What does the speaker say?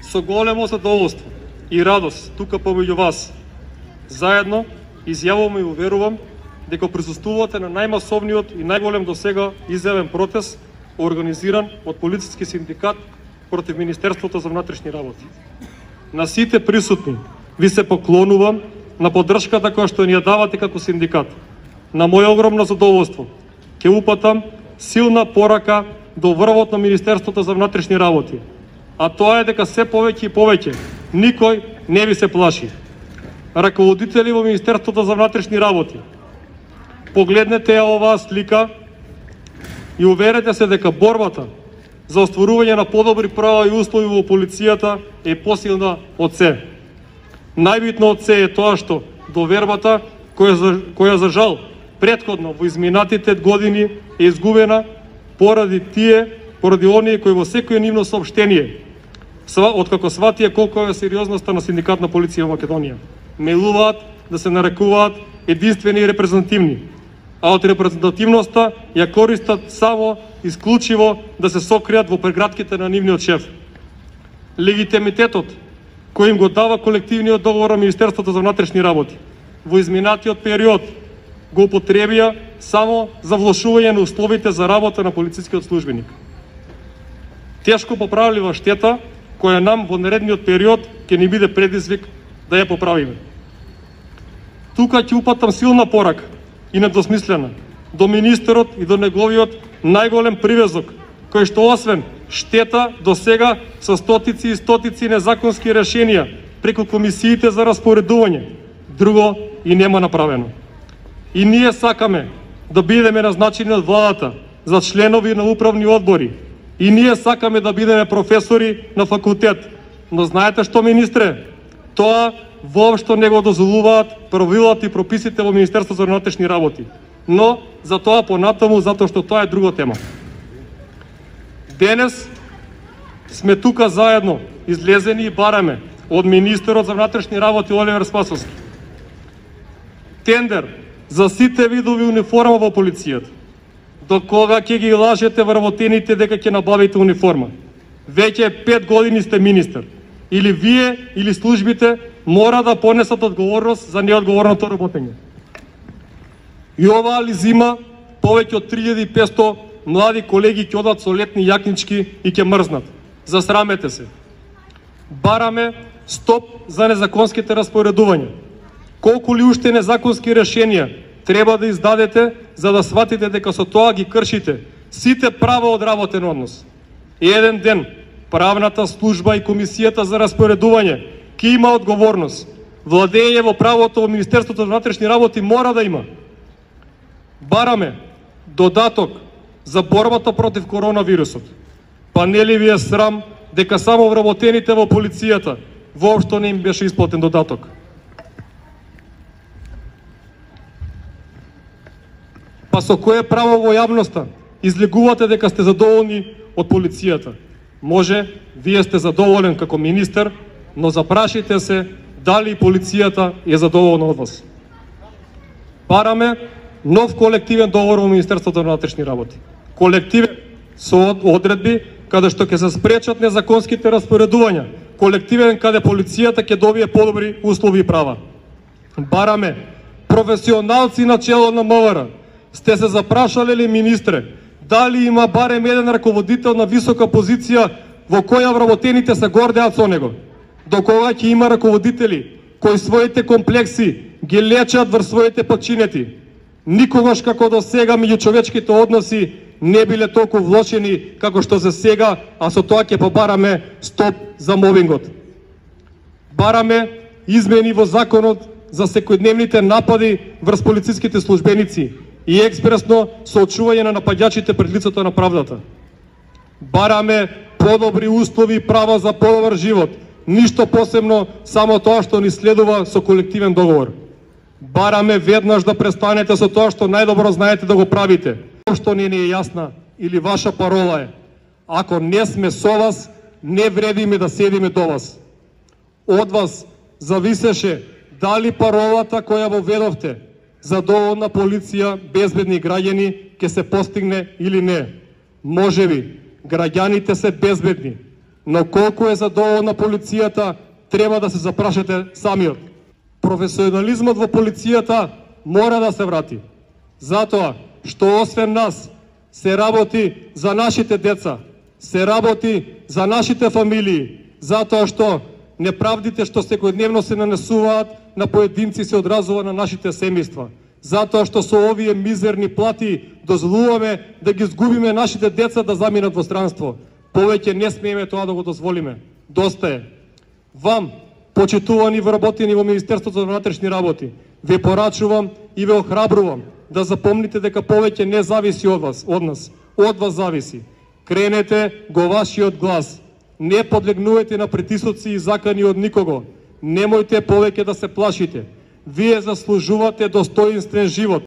Со големо задоволство и радост тука помеѓу вас, заедно изјавувам и уверувам дека присуствувате на најмасовниот и најголем досега изјавен протест организиран од полициски синдикат против Министерството за внатрешни работи. На сите присутни ви се поклонувам на поддршката која што ни ја давате како синдикат. На моје огромно задоволство ќе упатам силна порака до врвот на Министерството за внатрешни работи, а тоа е дека се повеќе и повеќе никој не ви се плаши. Раководители во Министерството за внатрешни работи, погледнете ја оваа слика и уверете се дека борбата за остварување на подобри права и услови во полицијата е посилна од се. Најбитно од се е тоа што довербата која за жал претходно во изминатите години е изгубена поради оние кои во секој нивно соопштение, откако сватија колку е сериозноста на синдикатна полиција во Македонија, мелуваат да се нарекуваат единствени и репрезентативни, а од репрезентативноста ја користат само исклучиво да се сокријат во прегратките на нивниот шеф. Легитимитетот кој им го дава колективниот договор на Министерството за внатрешни работи во изминатиот период го употребија само за влошување на условите за работа на полицискиот службеник. Тешко поправлива штета која нам во наредниот период ќе ни биде предизвик да ја поправиме. Тука ќе упатам силна порака и недосмислена до министерот и до неговиот најголем привезок, кој што освен штета до сега со стотици и стотици незаконски решенија преку комисиите за распоредување, друго и нема направено. И ние сакаме да бидеме назначени од владата за членови на управни одбори. И ние сакаме да бидеме професори на факултет. Но знаете што, министре? Тоа воопшто не го дозволуваат правилата и прописите во Министерството за внатрешни работи. Но за тоа понатаму, затоа што тоа е друга тема. Денес сме тука заедно, излезени и бараме од министерот за внатрешни работи Оливер Спасовски тендер за сите видови униформа во полицијата. До кога ќе ги лажете вработените дека ќе набавите униформа? Веќе 5 години сте министер. Или вие, или службите мора да понесат одговорност за неодговорното работење. И оваа ли зима повеќе од 3500 млади колеги ќе одат со летни јакнички и ќе мрзнат. Засрамете се. Бараме стоп за незаконските распоредувања. Колку ли уште незаконски решенија треба да издадете за да сватите дека со тоа ги кршите сите права од работен однос? Еден ден правната служба и комисијата за распоредување ќе има одговорност. Владење во правото во Министерството за внатрешни работи мора да има. Бараме додаток за борбата против коронавирусот. Па нели ви е срам дека само вработените во полицијата воопшто не им беше исплатен додаток? Па со кое право во јавноста излегувате дека сте задоволни од полицијата? Може, вие сте задоволен како министер, но запрашите се дали полицијата е задоволна од вас. Бараме нов колективен договор во Министерството на внатрешни работи. Колективен со одредби каде што ќе се спречат незаконските распоредувања. Колективен каде полицијата ќе добие подобри услови и права. Бараме професионалци на чело на МВР. Сте се запрашале ли, министре, дали има барем еден раководител на висока позиција во која вработените се гордеат со него? До кога ќе има раководители кои своите комплекси ги лечат врз своите подчинети? Никогаш како до сега меѓучовечките односи не биле толку влошени како што се сега, а со тоа ќе побараме стоп за мобингот. Бараме измени во законот за секојдневните напади врз полициските службеници и експресно соочување на напаѓачите пред лицето на правдата. Бараме подобри услови и права за подобар живот. Ништо посебно, само тоа што ни следува со колективен договор. Бараме веднаш да престанете со тоа што најдобро знаете да го правите. Што не е јасна или ваша парола е: ако не сме со вас, не вредиме да седиме до вас. Од вас зависеше дали паролата која воведовте за доволна полиција, безбедни граѓани ќе се постигне или не. Можеби граѓаните се безбедни, но колку е задоволна полицијата, треба да се запрашате самиот. Професионализмот во полицијата мора да се врати, затоа што освен нас се работи за нашите деца, се работи за нашите фамилии, затоа што неправдите што секојдневно се нанесуваат на поединци се одразува на нашите семејства. Затоа што со овие мизерни плати дозволуваме да ги изгубиме нашите деца да заминат во странство. Повеќе не смееме тоа да го дозволиме. Доста е. Вам, почитувани вработени во Министерството за внатрешни работи, ве порачувам и ве охрабрувам да запомните дека повеќе не зависи од вас, од нас. Од вас зависи. Кренете го вашиот глас. Не подлегнувате на притисоци и закани од никого. Немојте повеќе да се плашите. Вие заслужувате достоинствен живот.